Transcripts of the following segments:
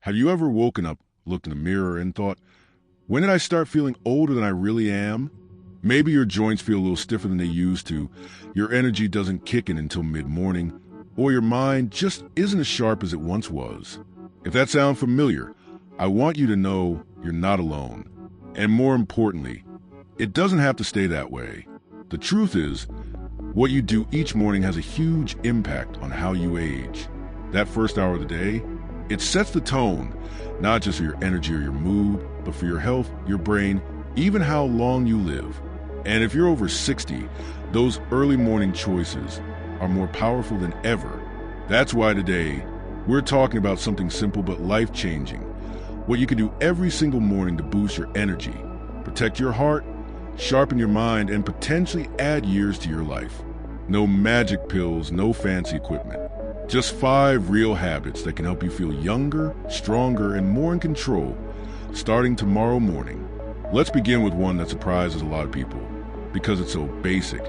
Have you ever woken up, looked in the mirror, and thought, when did I start feeling older than I really am? Maybe your joints feel a little stiffer than they used to, your energy doesn't kick in until mid-morning, or your mind just isn't as sharp as it once was. If that sounds familiar, I want you to know you're not alone. And more importantly, it doesn't have to stay that way. The truth is, what you do each morning has a huge impact on how you age. That first hour of the day, it sets the tone, not just for your energy or your mood, but for your health, your brain, even how long you live. And if you're over 60, those early morning choices are more powerful than ever. That's why today, we're talking about something simple but life-changing. What you can do every single morning to boost your energy, protect your heart, sharpen your mind, and potentially add years to your life. No magic pills, no fancy equipment. Just 5 real habits that can help you feel younger, stronger, and more in control, starting tomorrow morning. Let's begin with one that surprises a lot of people, because it's so basic,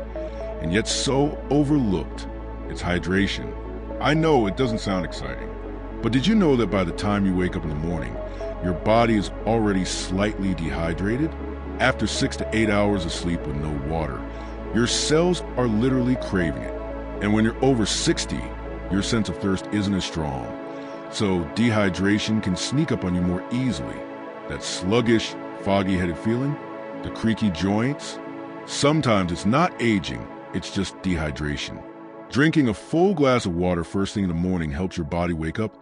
and yet so overlooked. It's hydration. I know it doesn't sound exciting, but did you know that by the time you wake up in the morning, your body is already slightly dehydrated? After 6 to 8 hours of sleep with no water, your cells are literally craving it. And when you're over 60, your sense of thirst isn't as strong. So dehydration can sneak up on you more easily. That sluggish, foggy-headed feeling, the creaky joints. Sometimes it's not aging, it's just dehydration. Drinking a full glass of water first thing in the morning helps your body wake up,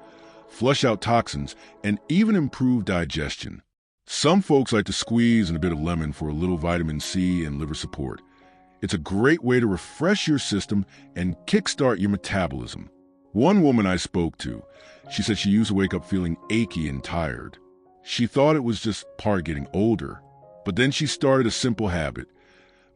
flush out toxins, and even improve digestion. Some folks like to squeeze in a bit of lemon for a little vitamin C and liver support. It's a great way to refresh your system and kickstart your metabolism. One woman I spoke to, she said she used to wake up feeling achy and tired. She thought it was just part of getting older, but then she started a simple habit,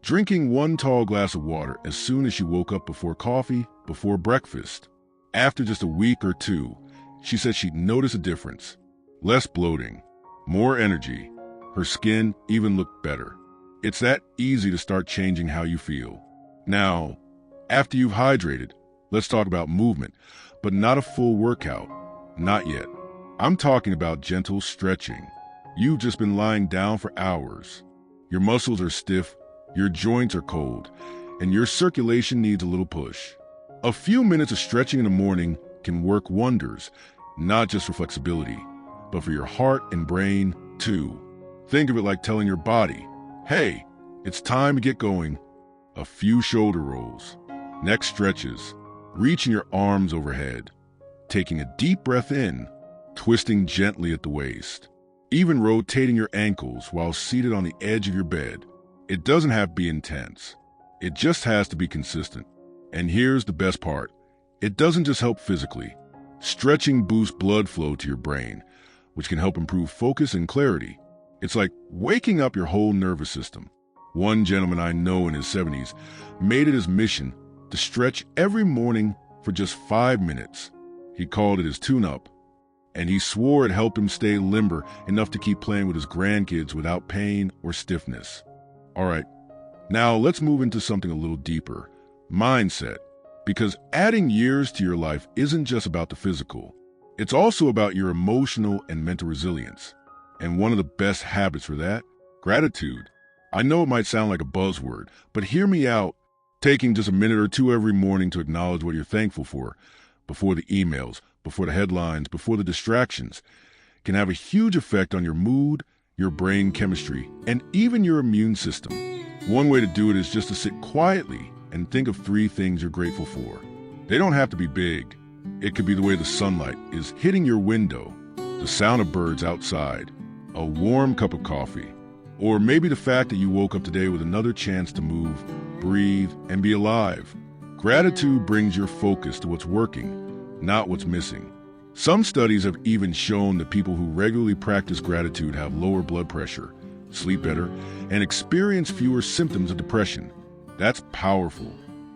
drinking 1 tall glass of water as soon as she woke up before coffee, before breakfast. After just a week or two, she said she'd notice a difference. Less bloating, more energy, her skin even looked better. It's that easy to start changing how you feel. Now, after you've hydrated, let's talk about movement, but not a full workout. Not yet. I'm talking about gentle stretching. You've just been lying down for hours. Your muscles are stiff, your joints are cold, and your circulation needs a little push. A few minutes of stretching in the morning can work wonders, not just for flexibility, but for your heart and brain too. Think of it like telling your body, hey, it's time to get going. A few shoulder rolls, neck stretches, reaching your arms overhead, taking a deep breath in, twisting gently at the waist, even rotating your ankles while seated on the edge of your bed. It doesn't have to be intense. It just has to be consistent. And here's the best part. It doesn't just help physically. Stretching boosts blood flow to your brain, which can help improve focus and clarity. It's like waking up your whole nervous system. One gentleman I know in his 70s made it his mission to stretch every morning for just 5 minutes. He called it his tune-up, and he swore it helped him stay limber enough to keep playing with his grandkids without pain or stiffness. All right, now let's move into something a little deeper, mindset. Because adding years to your life isn't just about the physical. It's also about your emotional and mental resilience. And one of the best habits for that, gratitude. I know it might sound like a buzzword, but hear me out. Taking just a minute or two every morning to acknowledge what you're thankful for, before the emails, before the headlines, before the distractions, can have a huge effect on your mood, your brain chemistry, and even your immune system. One way to do it is just to sit quietly and think of 3 things you're grateful for. They don't have to be big. It could be the way the sunlight is hitting your window, the sound of birds outside, a warm cup of coffee, or maybe the fact that you woke up today with another chance to move, breathe, and be alive. Gratitude brings your focus to what's working, not what's missing. Some studies have even shown that people who regularly practice gratitude have lower blood pressure, sleep better, and experience fewer symptoms of depression. That's powerful.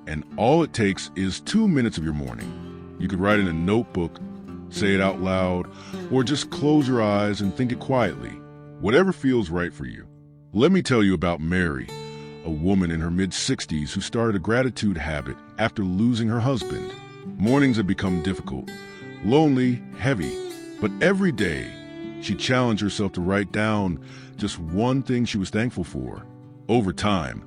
And all it takes is 2 minutes of your morning. You could write in a notebook, say it out loud, or just close your eyes and think it quietly. Whatever feels right for you. Let me tell you about Mary, a woman in her mid-60s who started a gratitude habit after losing her husband. Mornings had become difficult, lonely, heavy. But every day, she challenged herself to write down just one thing she was thankful for. Over time,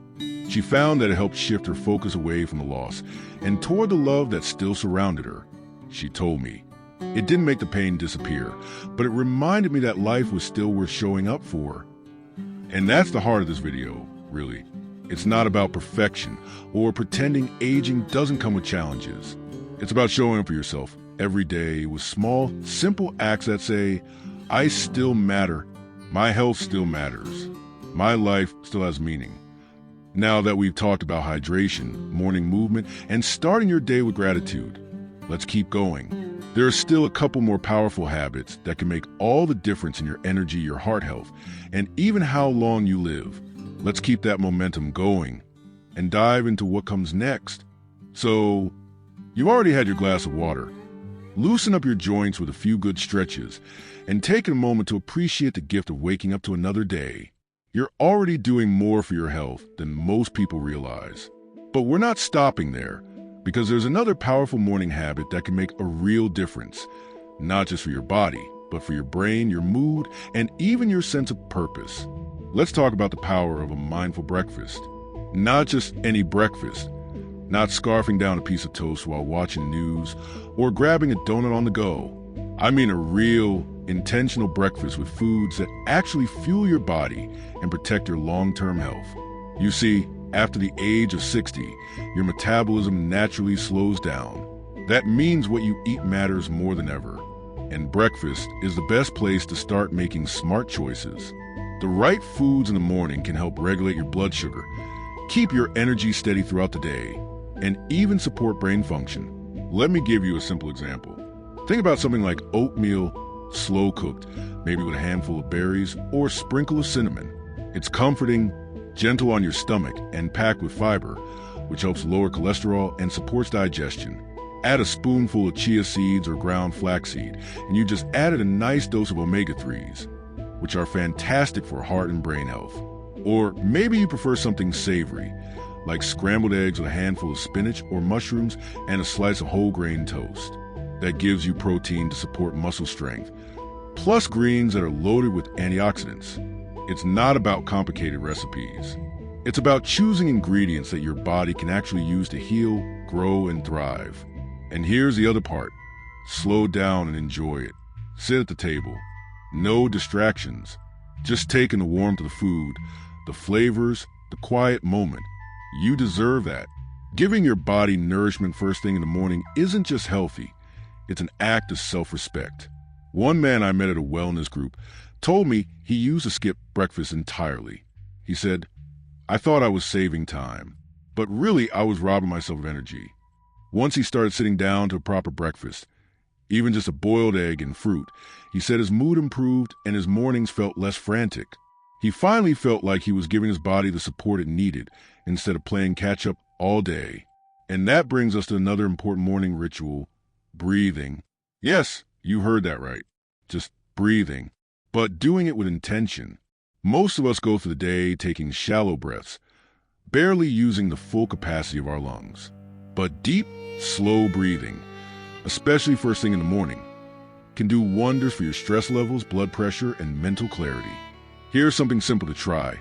she found that it helped shift her focus away from the loss and toward the love that still surrounded her. She told me, it didn't make the pain disappear, but it reminded me that life was still worth showing up for. And that's the heart of this video, really. It's not about perfection or pretending aging doesn't come with challenges. It's about showing up for yourself every day with small, simple acts that say, I still matter, my health still matters, my life still has meaning. Now that we've talked about hydration, morning movement, and starting your day with gratitude, let's keep going. There are still a couple more powerful habits that can make all the difference in your energy, your heart health, and even how long you live. Let's keep that momentum going and dive into what comes next. So, you've already had your glass of water. Loosen up your joints with a few good stretches and take a moment to appreciate the gift of waking up to another day. You're already doing more for your health than most people realize. But we're not stopping there, because there's another powerful morning habit that can make a real difference, not just for your body, but for your brain, your mood, and even your sense of purpose. Let's talk about the power of a mindful breakfast. Not just any breakfast, not scarfing down a piece of toast while watching news or grabbing a donut on the go. I mean a real, intentional breakfast with foods that actually fuel your body and protect your long-term health. You see, after the age of 60, your metabolism naturally slows down. That means what you eat matters more than ever. And breakfast is the best place to start making smart choices. The right foods in the morning can help regulate your blood sugar, keep your energy steady throughout the day, and even support brain function. Let me give you a simple example. Think about something like oatmeal, slow cooked, maybe with a handful of berries or a sprinkle of cinnamon. It's comforting, gentle on your stomach, and packed with fiber, which helps lower cholesterol and supports digestion. Add a spoonful of chia seeds or ground flaxseed, and you just added a nice dose of omega-3s, which are fantastic for heart and brain health. Or maybe you prefer something savory, like scrambled eggs with a handful of spinach or mushrooms and a slice of whole grain toast. That gives you protein to support muscle strength, plus greens that are loaded with antioxidants. It's not about complicated recipes. It's about choosing ingredients that your body can actually use to heal, grow, and thrive. And here's the other part. Slow down and enjoy it. Sit at the table. No distractions. Just take in the warmth of the food, the flavors, the quiet moment. You deserve that. Giving your body nourishment first thing in the morning isn't just healthy. It's an act of self-respect. One man I met at a wellness group told me he used to skip breakfast entirely. He said, I thought I was saving time, but really I was robbing myself of energy. Once he started sitting down to a proper breakfast, even just a boiled egg and fruit, he said his mood improved and his mornings felt less frantic. He finally felt like he was giving his body the support it needed instead of playing catch-up all day. And that brings us to another important morning ritual, breathing. Yes, you heard that right. Just breathing. But doing it with intention. Most of us go through the day taking shallow breaths, barely using the full capacity of our lungs. But deep, slow breathing, especially first thing in the morning, can do wonders for your stress levels, blood pressure, and mental clarity. Here's something simple to try.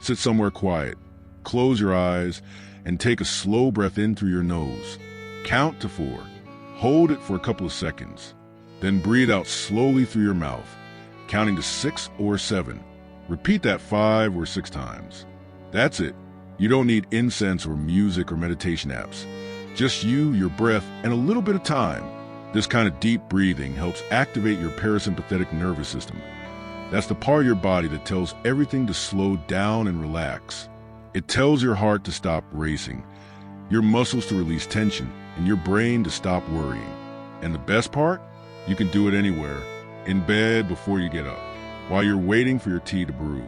Sit somewhere quiet, close your eyes, and take a slow breath in through your nose. Count to 4. Hold it for a couple of seconds. Then breathe out slowly through your mouth, counting to 6 or 7. Repeat that 5 or 6 times. That's it. You don't need incense or music or meditation apps. Just you, your breath, and a little bit of time. This kind of deep breathing helps activate your parasympathetic nervous system. That's the part of your body that tells everything to slow down and relax. It tells your heart to stop racing, your muscles to release tension, and your brain to stop worrying. And the best part? You can do it anywhere, in bed before you get up, while you're waiting for your tea to brew,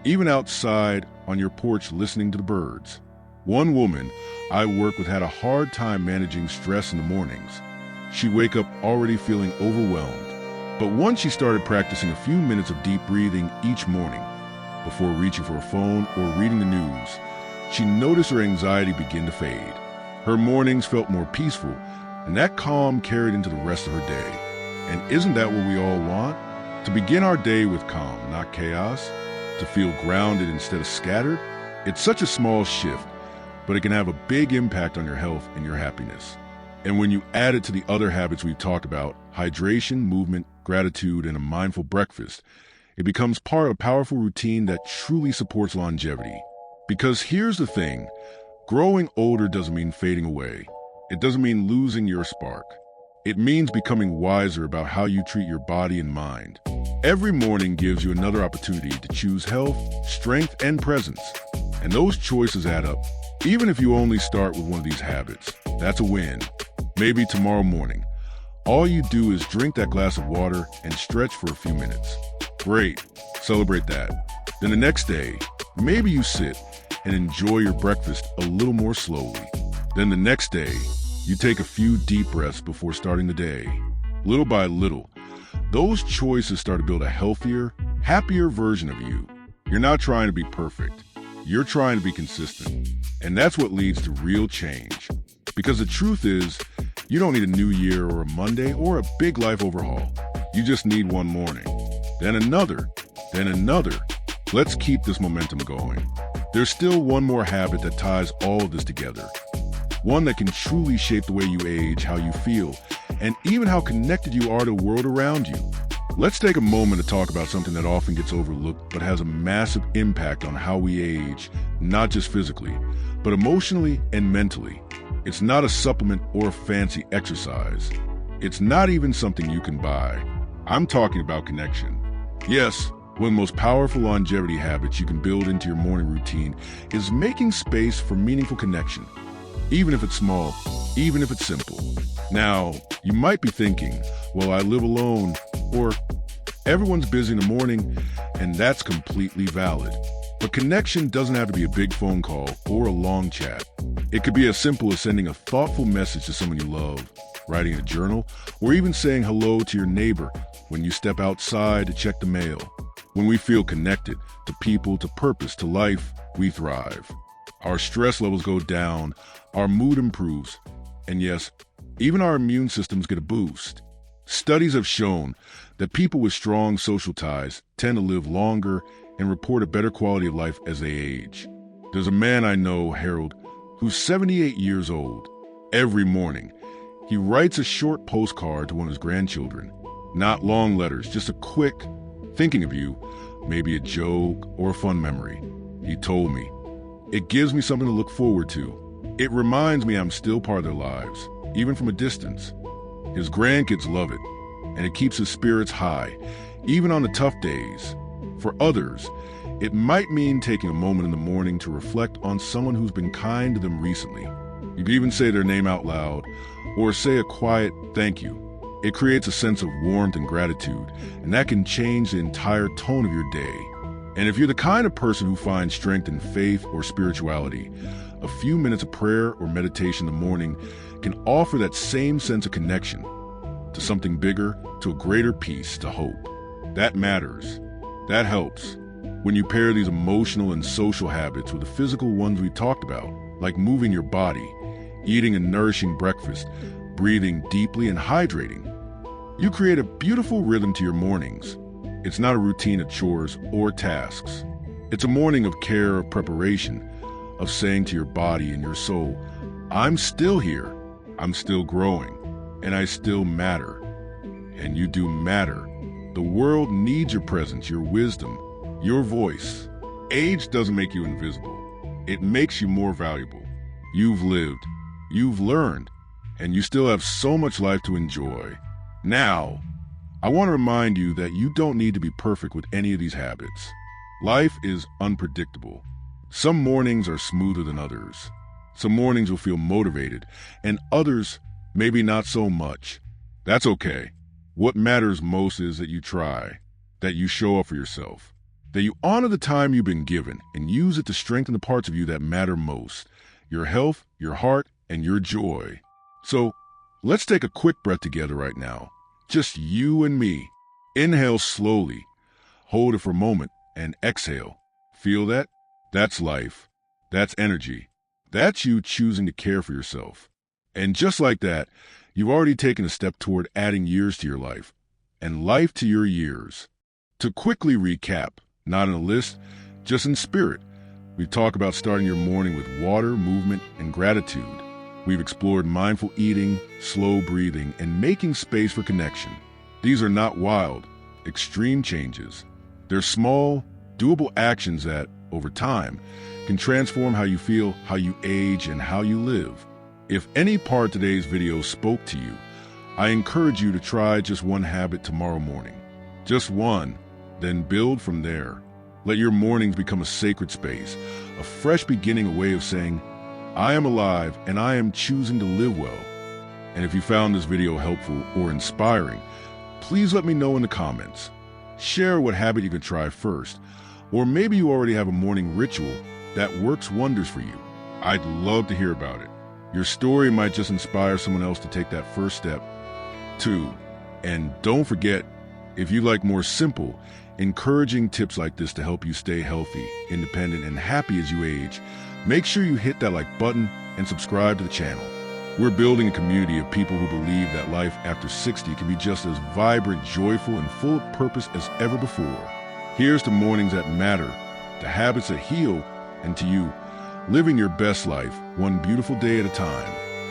even outside on your porch listening to the birds. One woman I work with had a hard time managing stress in the mornings. She'd wake up already feeling overwhelmed. But once she started practicing a few minutes of deep breathing each morning, before reaching for a phone or reading the news, she noticed her anxiety begin to fade. Her mornings felt more peaceful, and that calm carried into the rest of her day. And isn't that what we all want? To begin our day with calm, not chaos. To feel grounded instead of scattered. It's such a small shift, but it can have a big impact on your health and your happiness. And when you add it to the other habits we've talked about, hydration, movement, gratitude, and a mindful breakfast, it becomes part of a powerful routine that truly supports longevity. Because here's the thing, growing older doesn't mean fading away. It doesn't mean losing your spark. It means becoming wiser about how you treat your body and mind. Every morning gives you another opportunity to choose health, strength, and presence. And those choices add up. Even if you only start with one of these habits, that's a win. Maybe tomorrow morning, all you do is drink that glass of water and stretch for a few minutes. Great, celebrate that. Then the next day, maybe you sit and enjoy your breakfast a little more slowly. Then the next day, you take a few deep breaths before starting the day. Little by little, those choices start to build a healthier, happier version of you. You're not trying to be perfect. You're trying to be consistent. And that's what leads to real change. Because the truth is, you don't need a new year or a Monday or a big life overhaul. You just need one morning, then another, then another. Let's keep this momentum going. There's still one more habit that ties all of this together. One that can truly shape the way you age, how you feel, and even how connected you are to the world around you. Let's take a moment to talk about something that often gets overlooked but has a massive impact on how we age, not just physically, but emotionally and mentally. It's not a supplement or a fancy exercise. It's not even something you can buy. I'm talking about connection. Yes, one of the most powerful longevity habits you can build into your morning routine is making space for meaningful connection. Even if it's small, even if it's simple. Now, you might be thinking, well, I live alone, or everyone's busy in the morning, and that's completely valid. But connection doesn't have to be a big phone call or a long chat. It could be as simple as sending a thoughtful message to someone you love, writing a journal, or even saying hello to your neighbor when you step outside to check the mail. When we feel connected to people, to purpose, to life, we thrive. Our stress levels go down, our mood improves, and yes, even our immune systems get a boost. Studies have shown that people with strong social ties tend to live longer and report a better quality of life as they age. There's a man I know, Harold, who's 78 years old. Every morning, he writes a short postcard to one of his grandchildren. Not long letters, just a quick, thinking of you, maybe a joke or a fun memory. He told me, it gives me something to look forward to. It reminds me I'm still part of their lives, even from a distance. His grandkids love it, and it keeps his spirits high, even on the tough days. For others, it might mean taking a moment in the morning to reflect on someone who's been kind to them recently. You can even say their name out loud, or say a quiet thank you. It creates a sense of warmth and gratitude, and that can change the entire tone of your day. And if you're the kind of person who finds strength in faith or spirituality, a few minutes of prayer or meditation in the morning can offer that same sense of connection to something bigger, to a greater peace, to hope. That matters. That helps. When you pair these emotional and social habits with the physical ones we talked about, like moving your body, eating a nourishing breakfast, breathing deeply and hydrating, you create a beautiful rhythm to your mornings. It's not a routine of chores or tasks. It's a morning of care, of preparation, of saying to your body and your soul, I'm still here, I'm still growing, and I still matter. And you do matter. The world needs your presence, your wisdom, your voice. Age doesn't make you invisible. It makes you more valuable. You've lived, you've learned, and you still have so much life to enjoy. Now, I want to remind you that you don't need to be perfect with any of these habits. Life is unpredictable. Some mornings are smoother than others. Some mornings will feel motivated, and others maybe not so much. That's okay. What matters most is that you try, that you show up for yourself, that you honor the time you've been given and use it to strengthen the parts of you that matter most, your health, your heart, and your joy. So let's take a quick breath together right now. Just you and me. Inhale slowly, hold it for a moment, and exhale. Feel that? That's life. That's energy. That's you choosing to care for yourself. And just like that, you've already taken a step toward adding years to your life, and life to your years. To quickly recap, not in a list, just in spirit, we've talked about starting your morning with water, movement, and gratitude. We've explored mindful eating, slow breathing, and making space for connection. These are not wild, extreme changes. They're small, doable actions that, over time, can transform how you feel, how you age, and how you live. If any part of today's video spoke to you, I encourage you to try just one habit tomorrow morning. Just one, then build from there. Let your mornings become a sacred space, a fresh beginning, a way of saying, I am alive and I am choosing to live well. And if you found this video helpful or inspiring, please let me know in the comments. Share what habit you can try first, or maybe you already have a morning ritual that works wonders for you. I'd love to hear about it. Your story might just inspire someone else to take that first step, too. And don't forget, if you like more simple, encouraging tips like this to help you stay healthy, independent, and happy as you age, make sure you hit that like button and subscribe to the channel. We're building a community of people who believe that life after 60 can be just as vibrant, joyful, and full of purpose as ever before. Here's to mornings that matter, to habits that heal, and to you, living your best life, one beautiful day at a time.